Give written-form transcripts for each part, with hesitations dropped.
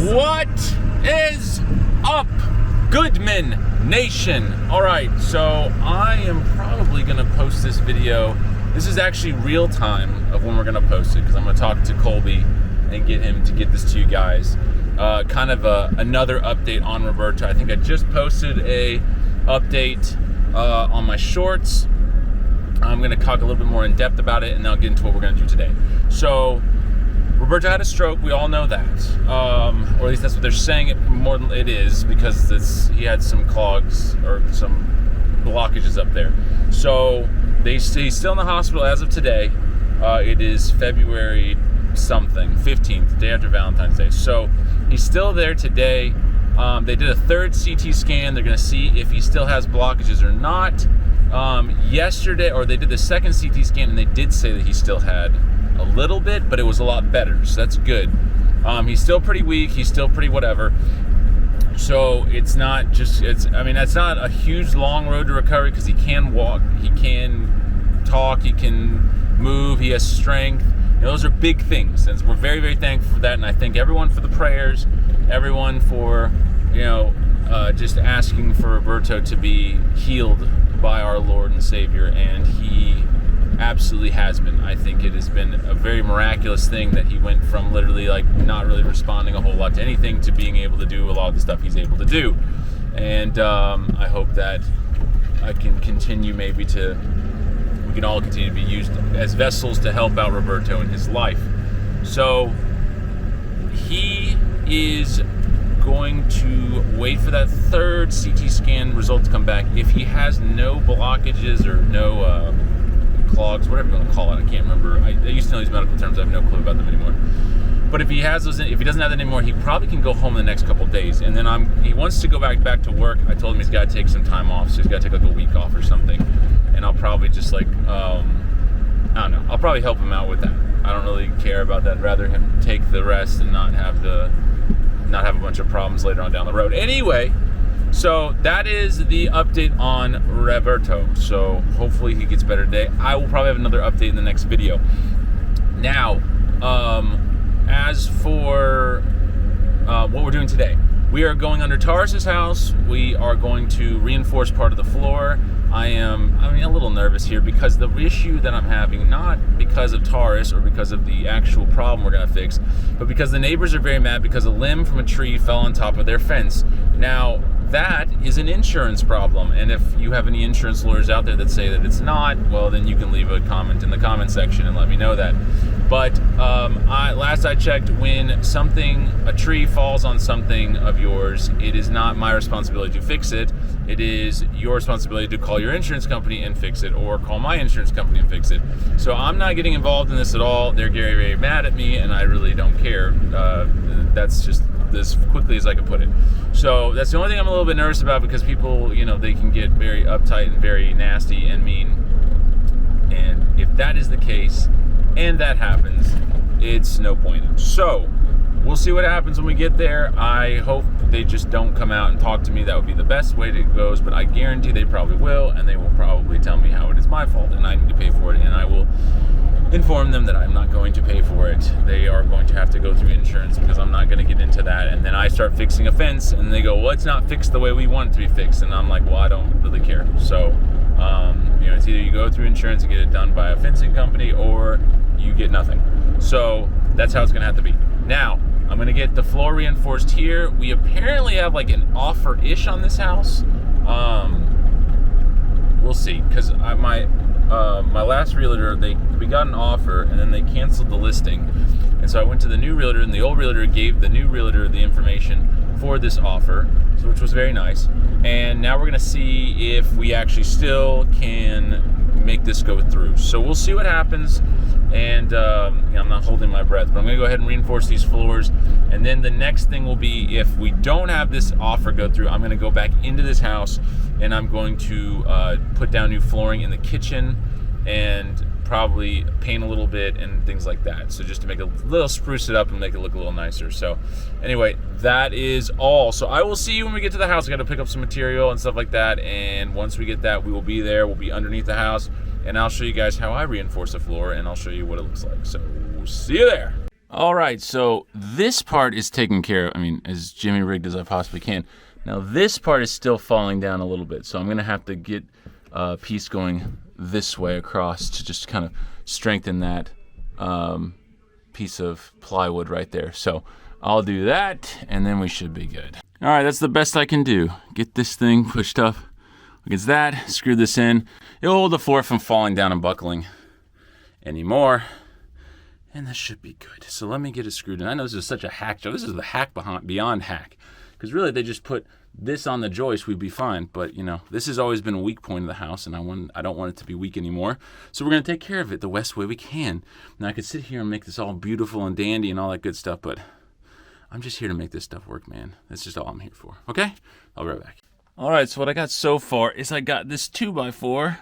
What is up, Goodman Nation? Alright, so I am probably going to post this video. This is actually real time of when we're going to post it, because I'm going to talk to Colby and get him to get this to you guys. Kind of another update on Roberto. I think I just posted a update on my shorts. I'm going to talk a little bit more in depth about it, and then I'll get into what we're going to do today. So, Roberto had a stroke. We all know that, or at least that's what they're saying. It more than it is, because he had some clogs or some blockages up there. So he's still in the hospital as of today. It is February something, 15th, day after Valentine's Day. So he's still there today. They did a third CT scan. They're going to see if he still has blockages or not. Yesterday, or they did the second CT scan, and they did say that he still had a little bit, but it was a lot better, so that's good. He's still pretty weak, he's still pretty whatever. So it's not a huge long road to recovery, because he can walk, he can talk, he can move, he has strength. Those are big things, and we're very, very thankful for that. And I thank everyone for the prayers, everyone for just asking for Roberto to be healed by our Lord and Savior, and he absolutely has been. I think it has been a very miraculous thing that he went from literally not really responding a whole lot to anything to being able to do a lot of the stuff he's able to do. And I hope that I can continue we can all continue to be used as vessels to help out Roberto in his life. So he is going to wait for that third CT scan result to come back. If he has no blockages or no clogs, whatever you want to call it, I can't remember. I used to know these medical terms. I have no clue about them anymore. But if he has those, if he doesn't have that anymore, he probably can go home in the next couple of days. And then he wants to go back to work. I told him he's got to take some time off, so he's got to take a week off or something. And I'll probably just I don't know. I'll probably help him out with that. I don't really care about that. I'd rather him take the rest and not have a bunch of problems later on down the road. Anyway, so that is the update on Roberto. So hopefully he gets better today. I will probably have another update in the next video. Now, as for what we're doing today, we are going under Taurus's house. We are going to reinforce part of the floor. I'm a little nervous here, because the issue that I'm having, not because of Taurus or because of the actual problem we're going to fix, but because the neighbors are very mad because a limb from a tree fell on top of their fence. Now, that is an insurance problem, and if you have any insurance lawyers out there that say that it's not, well, then you can leave a comment in the comment section and let me know that. But last I checked, when a tree falls on something of yours, it is not my responsibility to fix it. It is your responsibility to call your insurance company and fix it, or call my insurance company and fix it. So I'm not getting involved in this at all. They're very, very mad at me, and I really don't care. That's just as quickly as I can put it. So that's the only thing I'm a little bit nervous about, because people, they can get very uptight and very nasty and mean. And if that is the case, and that happens, it's no point. So we'll see what happens when we get there. I hope they just don't come out and talk to me. That would be the best way it goes, but I guarantee they probably will, and they will probably tell me how it is my fault and I need to pay for it, and I will inform them that I'm not going to pay for it. They are going to have to go through insurance, because I'm not going to get into that. And then I start fixing a fence, and they go, well, it's not fixed the way we want it to be fixed. And I'm like, well, I don't really care. So, it's either you go through insurance and get it done by a fencing company, or you get nothing. So that's how it's going to have to be. Now, I'm going to get the floor reinforced here. We apparently have an offer-ish on this house. We'll see, because my last realtor, we got an offer, and then they canceled the listing. And so I went to the new realtor, and the old realtor gave the new realtor the information for this offer, which was very nice. And now we're going to see if we actually still can make this go through. So we'll see what happens. And I'm not holding my breath, but I'm going to go ahead and reinforce these floors. And then the next thing will be, if we don't have this offer go through, I'm going to go back into this house, and I'm going to put down new flooring in the kitchen, and probably paint a little bit and things like that. So just to make it a little, spruce it up and make it look a little nicer. So anyway, that is all. So I will see you when we get to the house. I got to pick up some material and stuff like that. And once we get that, we will be there. We'll be underneath the house, and I'll show you guys how I reinforce the floor, and I'll show you what it looks like. So we'll see you there. All right, so this part is taken care of. I mean, as Jimmy rigged as I possibly can. Now this part is still falling down a little bit, so I'm gonna have to get a piece going this way across to just kind of strengthen that piece of plywood right there. So I'll do that, and then we should be good. All right, that's the best I can do. Get this thing pushed up against that, screw this in. It'll hold the floor from falling down and buckling anymore, and this should be good. So let me get it screwed in. I know this is such a hack job. This is the hack beyond hack, because really they just put this on the joist, we'd be fine. But you know, this has always been a weak point of the house, and I don't want it to be weak anymore. So we're gonna take care of it the best way we can. Now I could sit here and make this all beautiful and dandy and all that good stuff, but I'm just here to make this stuff work, man. That's just all I'm here for, okay? I'll be right back. All right, so what I got so far is I got this 2x4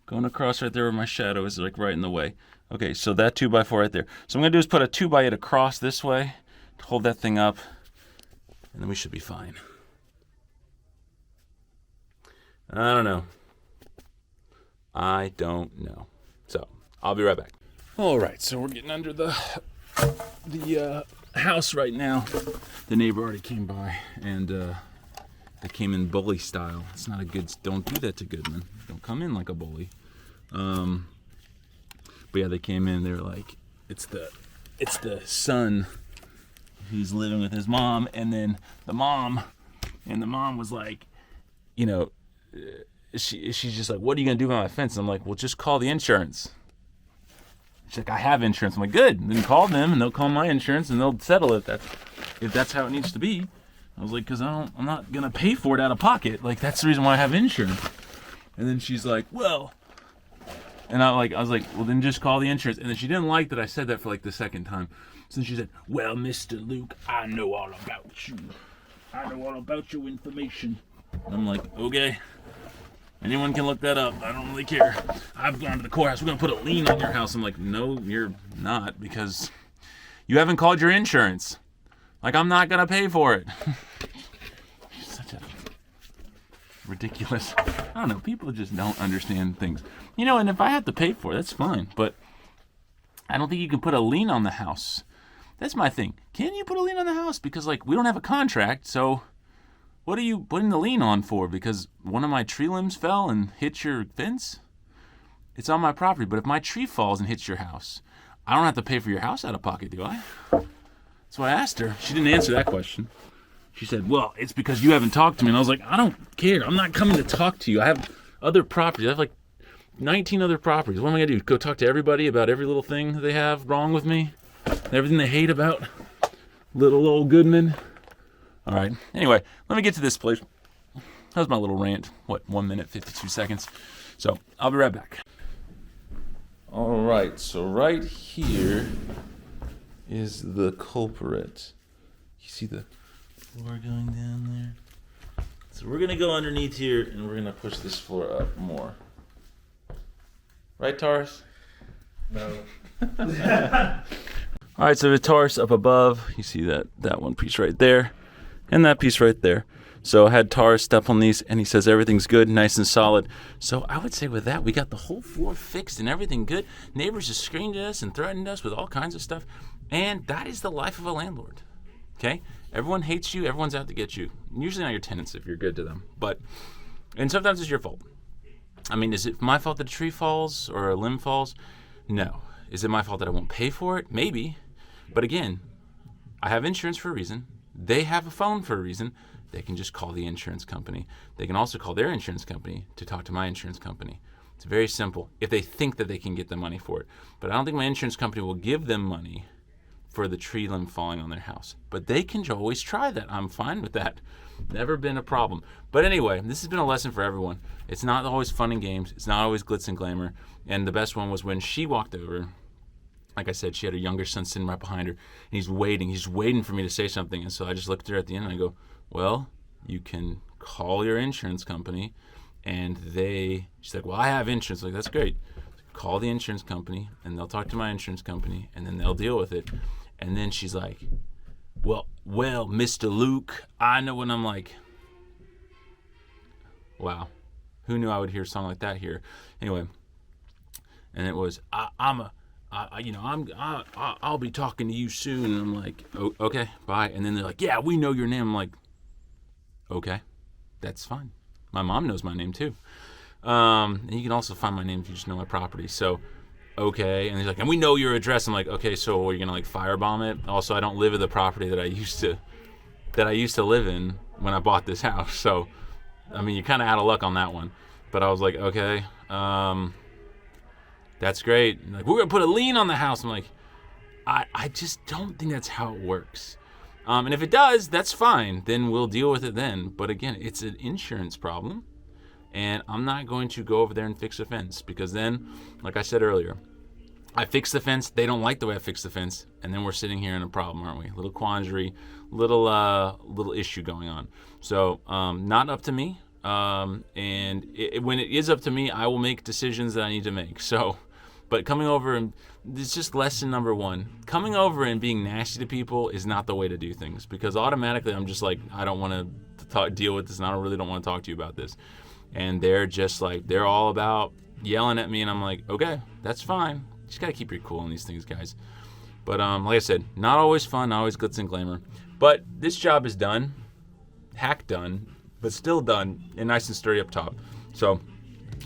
going across right there where my shadow is, like right in the way. Okay, so that 2x4 right there. So I'm gonna do is put a 2x8 across this way to hold that thing up, and then we should be fine. I don't know. So I'll be right back. All right, so we're getting under the house right now. The neighbor already came by, and they came in bully style. It's not a good. Don't do that to Goodman. Don't come in like a bully. But yeah, they came in. They're like, it's the son who's living with his mom, and then the mom was like, you know, she's just like, what are you gonna do about my fence? And I'm like, well, just call the insurance. She's like, I have insurance. I'm like, good. Then call them, and they'll call my insurance, and they'll settle it. If that's how it needs to be. I was like, because I'm not gonna pay for it out of pocket. Like, that's the reason why I have insurance. And then she's like, well, and I was like, well, then just call the insurance. And then she didn't like that I said that for like the second time. So she said, well, Mr. Luke, I know all about you. I know all about your information. And I'm like, okay. Anyone can look that up. I don't really care. I've gone to the courthouse. We're going to put a lien on your house. I'm like, no, you're not, because you haven't called your insurance. Like, I'm not going to pay for it. Such a ridiculous. I don't know. People just don't understand things. You know, and if I have to pay for it, that's fine. But I don't think you can put a lien on the house. That's my thing. Can you put a lien on the house? Because, like, we don't have a contract, so what are you putting the lien on for? Because one of my tree limbs fell and hit your fence? It's on my property, but if my tree falls and hits your house, I don't have to pay for your house out of pocket, do I? That's what I asked her. She didn't answer that question. She said, well, it's because you haven't talked to me. And I was like, I don't care. I'm not coming to talk to you. I have other properties. I have like 19 other properties. What am I going to do? Go talk to everybody about every little thing they have wrong with me? Everything they hate about little old Goodman? All right. Anyway, let me get to this place. That was my little rant. 1 minute, 52 seconds. So I'll be right back. All right. So right here is the culprit. You see the floor going down there? So we're going to go underneath here, and we're going to push this floor up more. Right, Taurus? No. All right, so the Taurus up above. You see that one piece right there. And that piece right there. So I had Taurus step on these, and he says everything's good, nice and solid. So I would say with that, we got the whole floor fixed and everything good. Neighbors just screamed at us and threatened us with all kinds of stuff. And that is the life of a landlord, okay? Everyone hates you. Everyone's out to get you. Usually not your tenants if you're good to them. And sometimes it's your fault. I mean, is it my fault that a tree falls or a limb falls? No. Is it my fault that I won't pay for it? Maybe. But again, I have insurance for a reason. They have a phone for a reason. They can just call the insurance company. They can also call their insurance company to talk to my insurance company. It's very simple if they think that they can get the money for it. But I don't think my insurance company will give them money for the tree limb falling on their house. But they can always try that. I'm fine with that. Never been a problem. But anyway, this has been a lesson for everyone. It's not always fun and games. It's not always glitz and glamour. And the best one was when she walked over. Like I said, she had her younger son sitting right behind her, and he's waiting for me to say something. And so I just looked at her at the end and I go, well, you can call your insurance company, and she's like, well, I have insurance. I'm like, that's great. Call the insurance company, and they'll talk to my insurance company, and then they'll deal with it. And then she's like, well, Mr. Luke, I know. And I'm like, wow, who knew I would hear a song like that here? Anyway, and it was, I'm I'll be talking to you soon. And I'm like, oh, okay, bye. And then they're like, yeah, we know your name. I'm like, okay, that's fine. My mom knows my name too. And you can also find my name if you just know my property. So, okay. And he's like, and we know your address. I'm like, okay, so are you gonna like firebomb it? Also, I don't live at the property that I used to live in when I bought this house. So, I mean, you're kind of out of luck on that one. But I was like, okay, that's great. And like, we're gonna put a lien on the house. I'm like, I just don't think that's how it works. And if it does, that's fine. Then we'll deal with it then. But again, it's an insurance problem. And I'm not going to go over there and fix the fence, because then, like I said earlier, I fix the fence, they don't like the way I fix the fence, and then we're sitting here in a problem, aren't we? Little quandary, little issue going on. So not up to me. And when it is up to me, I will make decisions that I need to make. So, but coming over and it's just lesson number one. Coming over and being nasty to people is not the way to do things, because automatically I'm just like, I don't want to deal with this, and I really don't want to talk to you about this. And they're just like, they're all about yelling at me, and I'm like, okay, that's fine. Just gotta keep your cool on these things, guys. But like I said, not always fun, not always glitz and glamour. But this job is done, hack done, but still done, and nice and sturdy up top. So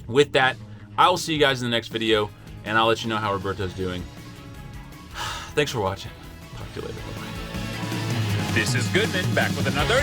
with that, I will see you guys in the next video, and I'll let you know how Roberto's doing. Thanks for watching. Talk to you later. Bye-bye. This is Goodman, back with another